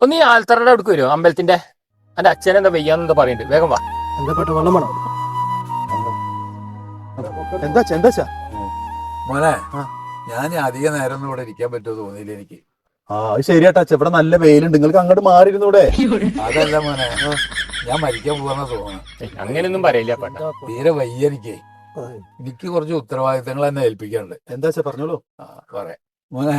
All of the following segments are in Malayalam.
ഒന്ന് ഈ ആൽത്തറയുടെ അടുക്ക് വരുമോ? അമ്പലത്തിന്റെ എന്റെ അച്ഛൻ എന്താ വയ്യാന്നെന്താ പറയുന്നുണ്ട്. വേഗം വാ. എന്താ പെട്ട വെള്ളം വേണം? എന്താ എന്താ മോനെ, ഞാൻ അധിക നേരം ഒന്നും ഇവിടെ ഇരിക്കാൻ പറ്റുമോ തോന്നിയില്ല എനിക്ക്. അത് ശരിയാട്ടാ, ഇവിടെ നല്ല വെയിലുണ്ട്, നിങ്ങൾക്ക് അങ്ങോട്ട് മാറിയിരുന്നൂടെ? അതല്ല മോനെ, ഞാൻ മരിക്കാൻ പോകാന്നാ തോന്നുന്നു. അങ്ങനെയൊന്നും പറയില്ല പേട്ട. തീരെ വയ്യ എനിക്ക് കുറച്ച് ഉത്തരവാദിത്തങ്ങൾ തന്നെ ഏൽപ്പിക്കാനുണ്ട്. എന്താ പറഞ്ഞോളൂ. പറയാം മോനെ.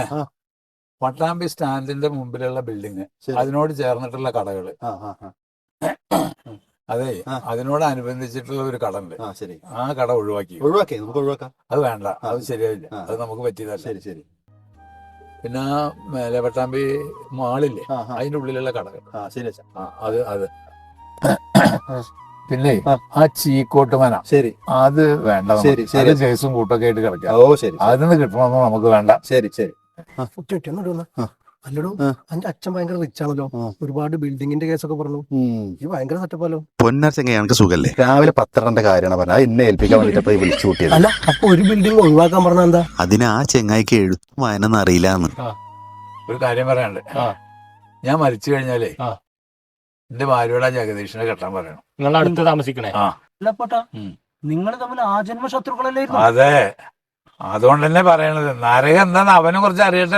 പട്ടാമ്പി സ്റ്റാൻഡിന്റെ മുമ്പിലുള്ള ബിൽഡിങ്, അതിനോട് ചേർന്നിട്ടുള്ള കടകള്, അതെ, അതിനോട് അനുബന്ധിച്ചിട്ടുള്ള ഒരു കട ഉണ്ട്. ആ കട ഒഴിവാക്കി നമുക്ക് ഒഴിവാക്കാം. അത് വേണ്ട, അത് ശരിയായില്ല, അത് നമുക്ക് പറ്റിയതല്ല. ശരി. പിന്നെ മേലെ പട്ടാമ്പി മാളില്ലേ, അതിന്റെ ഉള്ളിലുള്ള കടകൾ, അത് പിന്നെ ആ ചീക്കോട്ട് മന, ശരി, അത് വേണ്ട. കേസും കൂട്ടൊക്കെ ആയിട്ട് കിടക്കാം. അതിന് കിട്ടണമെന്ന് നമുക്ക് വേണ്ട. ശരി. അല്ലടോ, എന്റെ അച്ഛൻ ഭയങ്കര റിച്ച് ആണല്ലോ, ഒരുപാട് ബിൽഡിങ്ങിന്റെ കേസൊക്കെ പറഞ്ഞു. ഈ ഭയങ്കര സെറ്റപ്പല്ലോ. പൊന്നർച്ചെങ്ങ ഞങ്ങൾക്ക് സുഖല്ലേ? രാവിലെ 10:30 കാര്യമാണ് പറഞ്ഞത്, എന്നെ ഏൽപ്പിക്കാൻ വേണ്ടിട്ട് വിളിച്ചു കൂട്ടിയത്. അല്ല, അപ്പൊ ഒരു ബിൽഡിംഗ് ഒഴിവാക്കാൻ പറഞ്ഞ എന്താ? അതിന് ആ ചെങ്ങായിക്ക് എഴുത്തും വായനൊന്നും അറിയില്ലാന്ന്. ഒരു കാര്യം പറയാനുണ്ട്. ഞാൻ മരിച്ചു കഴിഞ്ഞാലേ എന്റെ ഭാര്യയോട് ആ ജഗദീഷിനെ കെട്ടാൻ പറയണം. നിങ്ങൾ അടുത്ത് താമസിക്കണേ? അല്ല പോട്ടാ, നിങ്ങൾ തമ്മിൽ ആജന്മ ശത്രുക്കളല്ലേ? അതെ, അതുകൊണ്ട് തന്നെ പറയണത്. നരകം എന്താന്ന് അവനെ കുറിച്ച് അറിയട്ടെ.